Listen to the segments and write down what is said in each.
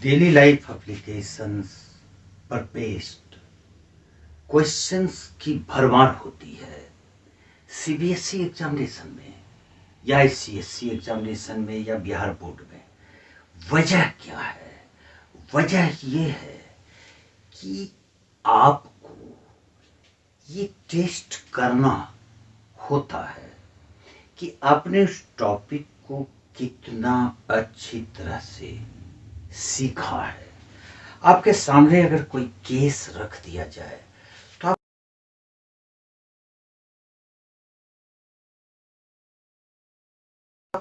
Daily life applications पर based questions की भरमार होती है। सीबीएसई एग्जामिनेशन में या आईसीएसई एग्जामिनेशन में या बिहार बोर्ड में वजह क्या है? वजह ये है कि आपको ये टेस्ट करना होता है कि आपने उस टॉपिक को कितना अच्छी तरह से सीखा है। आपके सामने अगर कोई केस रख दिया जाए तो आप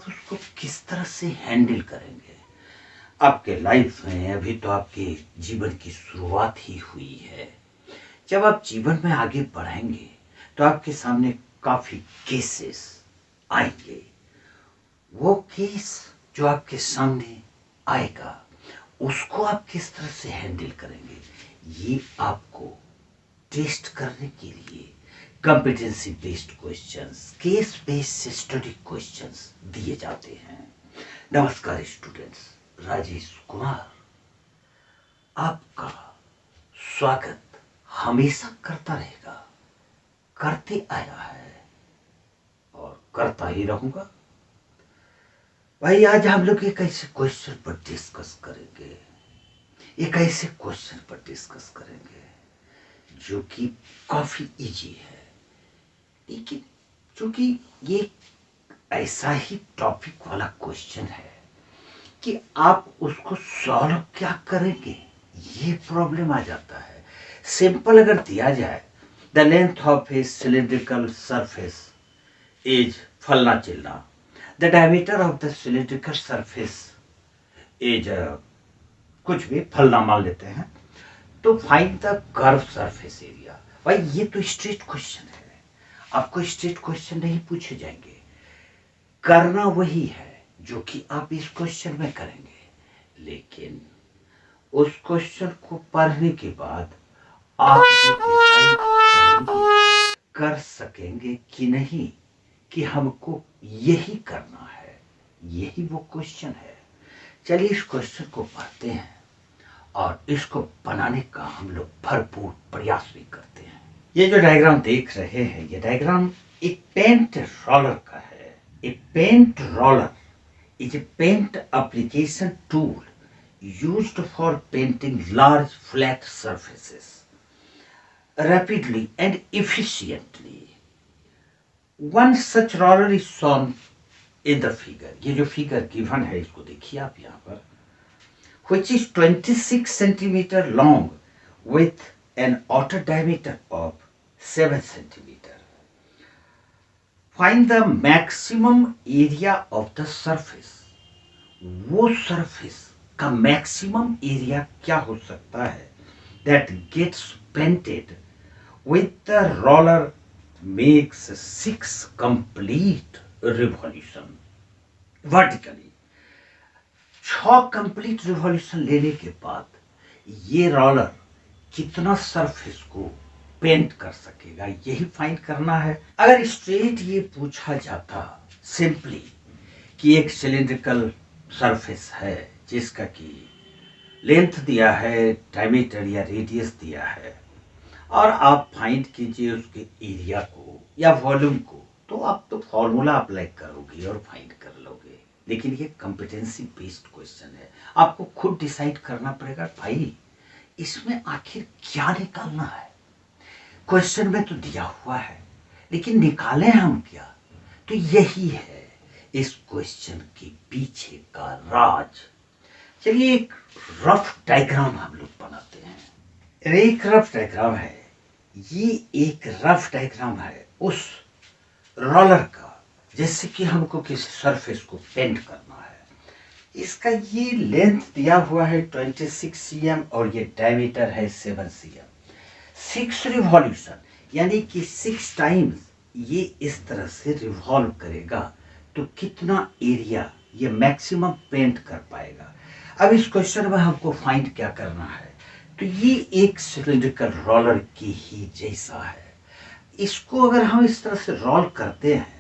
उसको किस तरह से हैंडल करेंगे। आपके लाइफ में अभी तो आपके जीवन की शुरुआत ही हुई है। जब आप जीवन में आगे बढ़ेंगे तो आपके सामने काफी केसेस आएंगे। वो केस जो आपके सामने आएगा उसको आप किस तरह से हैंडल करेंगे, ये आपको टेस्ट करने के लिए competency based questions, case based systematic questions दिए जाते हैं। नमस्कार स्टूडेंट्स, राजेश कुमार आपका स्वागत हमेशा करता रहेगा, करते आया है और करता ही रहूंगा। भाई आज हम लोग एक ऐसे क्वेश्चन पर डिस्कस करेंगे, एक ऐसे क्वेश्चन पर डिस्कस करेंगे जो कि काफी इजी है, लेकिन चूंकि ये ऐसा ही टॉपिक वाला क्वेश्चन है कि आप उसको सॉल्व क्या करेंगे, ये प्रॉब्लम आ जाता है। सिंपल अगर दिया जाए the length of a cylindrical surface is फलना चिलना, the diameter of the cylindrical surface is कुछ भी फलना मान लेते हैं, तो find the curve surface area. भाई ये तो स्ट्रेट क्वेश्चन है, आपको स्ट्रेट क्वेश्चन नहीं पूछे जाएंगे, करना वही है जो कि आप इस क्वेश्चन में करेंगे। लेकिन उस क्वेश्चन को पढ़ने के बाद आप ये डिसाइड करेंगे, कर सकेंगे कि नहीं कि हमको यही करना है, यही वो क्वेश्चन है। चलिए इस क्वेश्चन को पढ़ते हैं और इसको बनाने का हम लोग भरपूर प्रयास भी करते हैं। ये जो डायग्राम देख रहे हैं, ये डायग्राम एक पेंट रोलर का है। A paint roller is a paint application tool used for painting large flat surfaces rapidly and efficiently. One such roller is shown in the figure. ये जो फिगर गिवन है इसको देखिए आप यहाँ पर, which is 26 centimeter long with an outer diameter of 7 centimeter. Find the maximum area of the surface. वो surface का maximum area क्या हो सकता है that gets painted with the roller makes 6 complete revolution vertically. 6 complete revolution लेने के बाद ये रोलर कितना सरफेस को पेंट कर सकेगा, यही फाइंड करना है। अगर स्ट्रेट ये पूछा जाता सिंपली कि एक सिलिंड्रिकल सरफेस है जिसका कि लेंथ दिया है, डायमीटर या रेडियस दिया है, और आप फाइंड कीजिए उसके एरिया को या वॉल्यूम को, तो आप तो फॉर्मूला अप्लाई करोगे और फाइंड कर लोगे। लेकिन ये कॉम्पिटेंसी बेस्ड क्वेश्चन है, आपको खुद डिसाइड करना पड़ेगा भाई इसमें आखिर क्या निकालना है। क्वेश्चन में तो दिया हुआ है, लेकिन निकालें हम क्या? तो यही है इस क्वेश्चन के पीछे का राज। चलिए एक रफ डायग्राम हम लोग बनाते हैं। एक रफ डायग्राम है, ये एक रफ डायग्राम है उस रोलर का, जैसे कि हमको किसी सरफेस को पेंट करना है। इसका ये लेंथ दिया हुआ है 26 cm और ये डायमीटर है 7 cm। 6 रिवॉल्यूशन यानी कि 6 टाइम्स ये इस तरह से रिवॉल्व करेगा तो कितना एरिया ये मैक्सिमम पेंट कर पाएगा। अब इस क्वेश्चन में हमको फाइंड क्या करना है, तो ये एक सिलिंड्रिकल रोलर की ही जैसा है। इसको अगर हम इस तरह से रोल करते हैं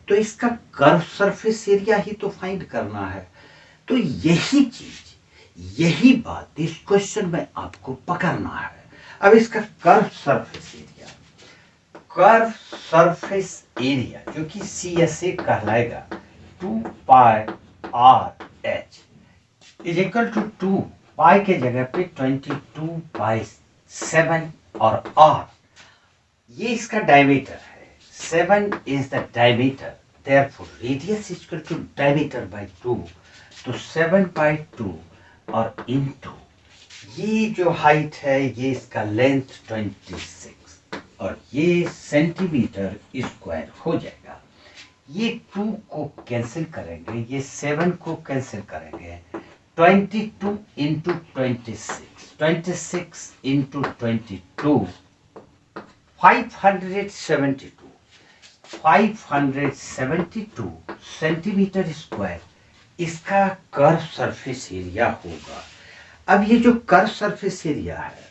तो इसका कर्व सरफेस एरिया ही तो फाइंड करना है। तो यही चीज यही बात इस क्वेश्चन में आपको पकड़ना है। अब इसका curve surface area, curve surface area जो कि CSA कहलाएगा 2 pi R H is equal to 2 pi के जगह पे 22/7 और r ये इसका डायमीटर है। 7 is the diameter, therefore radius is equal to diameter by 2, तो 7/2 और इंटू ये जो हाइट है ये इसका लेंथ 26 और ये सेंटीमीटर स्क्वायर हो जाएगा। ये 2 को कैंसिल करेंगे, ये 7 को कैंसिल करेंगे, 22 इंटू 26 इंटू 22 572 सेंटीमीटर स्क्वायर इसका कर्व सरफेस एरिया होगा। अब ये जो कर्व सरफेस एरिया है,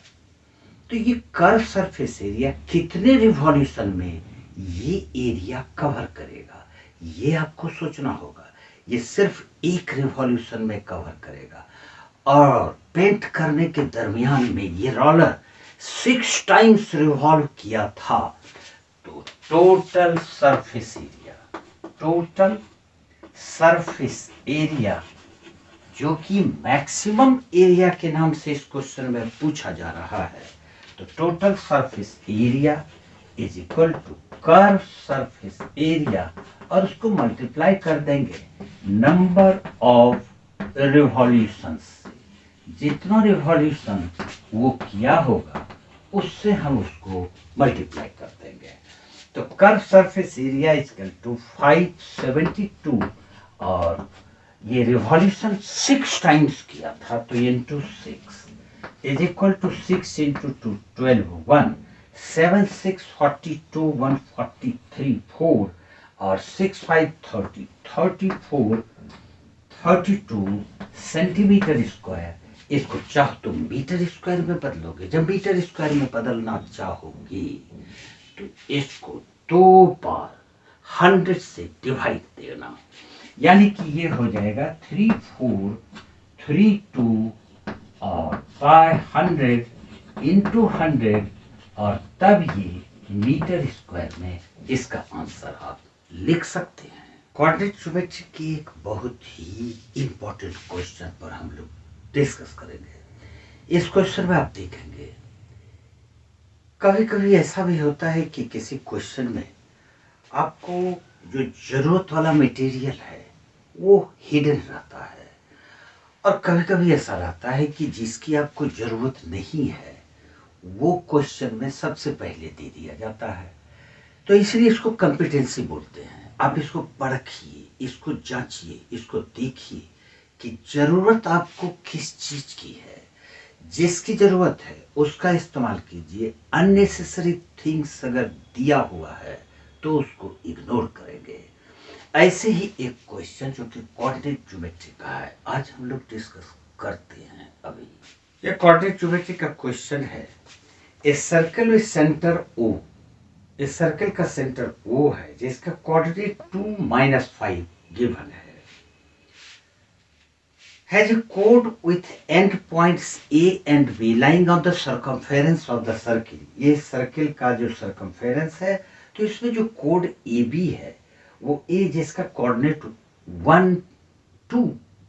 तो ये कर्व सरफेस एरिया कितने रिवॉल्यूशन में ये एरिया कवर करेगा, ये आपको सोचना होगा। ये सिर्फ एक रिवॉल्यूशन में कवर करेगा और पेंट करने के दरमियान में ये रोलर 6 टाइम्स रिवॉल्व किया था, तो टोटल सरफेस एरिया जो कि मैक्सिमम एरिया के नाम से इस क्वेश्चन में पूछा जा रहा है, तो total surface area is equal to curve surface area और उसको मल्टीप्लाई कर देंगे नंबर ऑफ रिवॉल्यूशन से। जितना रिवॉल्यूशन वो किया होगा उससे हम उसको मल्टीप्लाई कर देंगे। तो curve surface area is equal to 572 और ये रिवॉल्यूशन 6 टाइम्स किया था, तो into 6 is equal to 6 into 2 12 1 7 6 42 143 4 और 6 5 30 34 32 सेंटीमीटर स्क्वायर। इसको चाहो तो मीटर स्क्वायर में बदलोगे, जब मीटर स्क्वायर में बदलना चाहोगे तो इसको 2 बार 100 से डिवाइड देना, यानी कि ये हो जाएगा 3432 और बाय 100 इंटू 100 और तब ये मीटर स्क्वायर में इसका आंसर आप लिख सकते हैं। कोऑर्डिनेट ज्योमेट्री की एक बहुत ही इंपॉर्टेंट क्वेश्चन पर हम लोग डिस्कस करेंगे। इस क्वेश्चन में आप देखेंगे कभी कभी ऐसा भी होता है कि किसी क्वेश्चन में आपको जो जरूरत वाला मटेरियल है वो हिडन रहता है और कभी कभी ऐसा रहता है कि जिसकी आपको जरूरत नहीं है वो क्वेश्चन में सबसे पहले दे दिया जाता है। तो इसलिए इसको कॉम्पिटेंसी बोलते हैं। आप इसको परखिए, इसको जांचिए, इसको देखिए कि जरूरत आपको किस चीज की है। जिसकी जरूरत है उसका इस्तेमाल कीजिए, अननेसेसरी थिंग्स अगर दिया हुआ है तो उसको इग्नोर करेंगे। ऐसे ही एक क्वेश्चन जो कि कोऑर्डिनेट ज्योमेट्री का है, आज हम लोग डिस्कस करते हैं। अभी ये कोऑर्डिनेट ज्योमेट्री का क्वेश्चन है, a circle with centre O, इस सर्कल का सेंटर O है जिसका कोऑर्डिनेट 2-5 गिवन है, has a chord with end points A and B lying on the circumference of the circle। ये सर्कल का जो circumference है, तो इसमें जो कोड AB है वो A जिसका कोऑर्डिनेट 1-2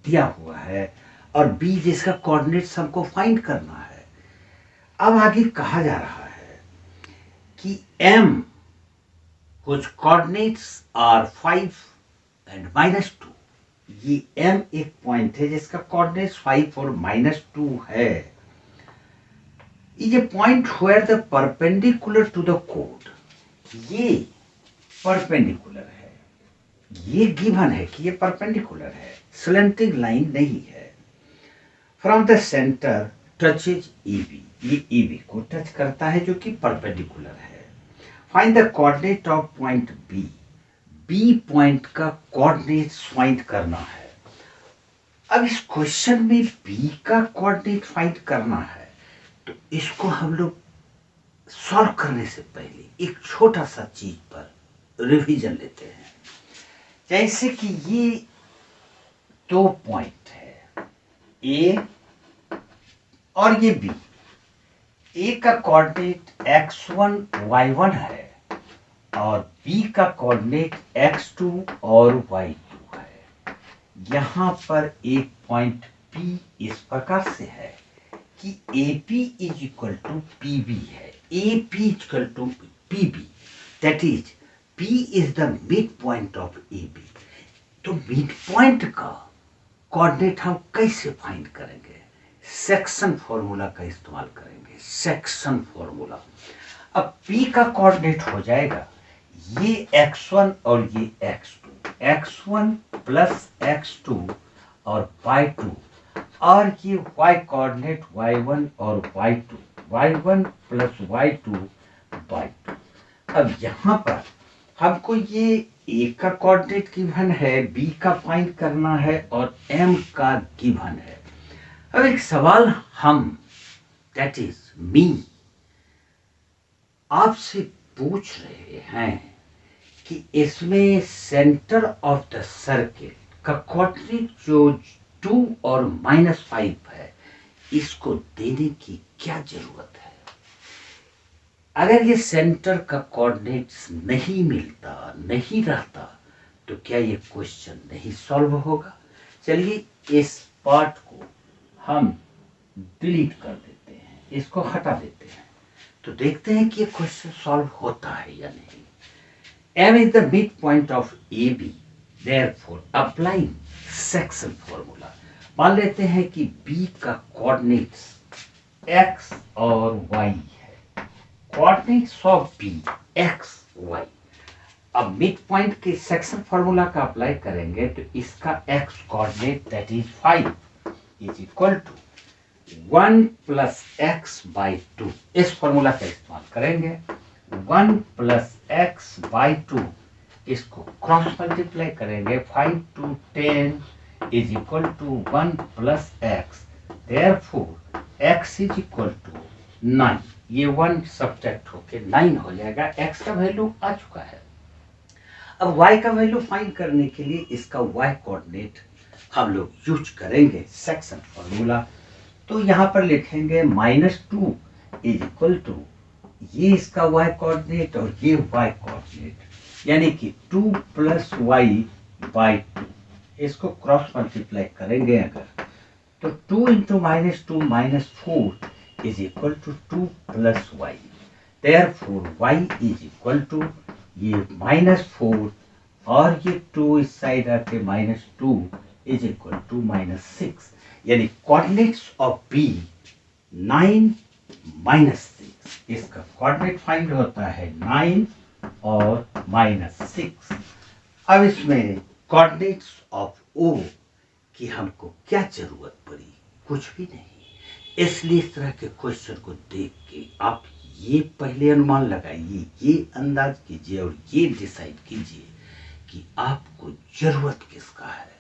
दिया हुआ है और B जिसका कोऑर्डिनेट हमको फाइंड करना है। अब आगे कहा जा रहा है कि M whose coordinates are 5 and -2, ये M एक पॉइंट है जिसका कोऑर्डिनेट्स 5 और -2 है। ये point where the perpendicular to the कोड, ये परपेंडिकुलर है, ये गिवन है कि ये परपेंडिकुलर है, स्लैंटिंग लाइन नहीं है। From the centre touches AB, ये AB को टच करता है जो कि परपेंडिकुलर है। Find the coordinate of point B, B point का कोऑर्डिनेट फाइंड करना है। अब इस क्वेश्चन में B का कोऑर्डिनेट फाइंड करना है, तो इसको हम लोग सॉल्व करने से पहले एक छोटा सा चीज पर रिवीजन लेते हैं। जैसे कि ये 2 पॉइंट है A और ये बी, ए का कोऑर्डिनेट x1 y1 है और बी का कोऑर्डिनेट x2 और y2 है। यहां पर एक पॉइंट P इस प्रकार से है कि AP is equal to PB है। AP is equal to PB, that is P is the mid point of AB। तो मिड पॉइंट का कोऑर्डिनेट हम कैसे फाइंड करेंगे? सेक्शन फॉर्मूला का इस्तेमाल करेंगे, सेक्शन फॉर्मूला। अब P का कोऑर्डिनेट हो जाएगा ये x1 और ये x2, x1 प्लस x2 और y2, और ये y कोऑर्डिनेट y1 और y2, y1 plus y2 y2। अब यहाँ पर हमको ये a का कोऑर्डिनेट गिवन है, b का फाइंड करना है और m का गिवन है। अब एक सवाल हम, दैट इज मी, आपसे पूछ रहे हैं कि इसमें सेंटर ऑफ द सर्किल का कोऑर्डिनेट जो 2 और -5 है, इसको देने की क्या जरूरत है? अगर ये सेंटर का कोऑर्डिनेट्स नहीं मिलता, नहीं रहता, तो क्या ये क्वेश्चन नहीं सॉल्व होगा? चलिए इस पार्ट को हम डिलीट कर देते हैं, इसको हटा देते हैं, तो देखते हैं कि ये क्वेश्चन सॉल्व होता है या नहीं। M is the midpoint of AB, therefore applying section formula। मान लेते हैं कि B का कोऑर्डिनेट्स x और y है, coordinates of B x y। अब मिड पॉइंट के सेक्शन फॉर्मूला का अप्लाई करेंगे तो इसका x coordinate that is 5 is equal to 1 plus x by 2। इस फॉर्मूला का इस्तेमाल करेंगे, 1 प्लस एक्स बाई 2, इसको क्रॉस मल्टीप्लाई करेंगे, 5 to 10 is equal to 1 plus x, therefore x is equal to 9। ये 1 सब्ट्रैक्ट होके 9 हो जाएगा। एक्स का वैल्यू आ चुका है। अब y का वैल्यू फाइंड करने के लिए इसका y कोऑर्डिनेट हम लोग यूज करेंगे सेक्शन फॉर्मूला। तो यहाँ पर लिखेंगे -2 इज इक्वल टू ये इसका y कोऑर्डिनेट और ये y कोऑर्डिनेट, यानी कि 2 प्लस वाई बाई 2। इसको क्रॉस मल्टीप्लाई करेंगे अगर, तो 2 into -2 -4 is equal to 2 plus y. Therefore y is equal to ये -4 और ये 2 इस साइड आके -2 इज इक्वल टू -6, यानी कोऑर्डिनेट्स ऑफ B 9 -6। इसका कोऑर्डिनेट फाइंड होता है 9 और -6। अब इसमें कोऑर्डिनेट्स ऑफ O की हमको क्या जरूरत पड़ी? कुछ भी नहीं। इसलिए इस तरह के क्वेश्चन को देख के आप ये पहले अनुमान लगाइए, ये अंदाज कीजिए और ये डिसाइड कीजिए कि आपको जरूरत किसका है।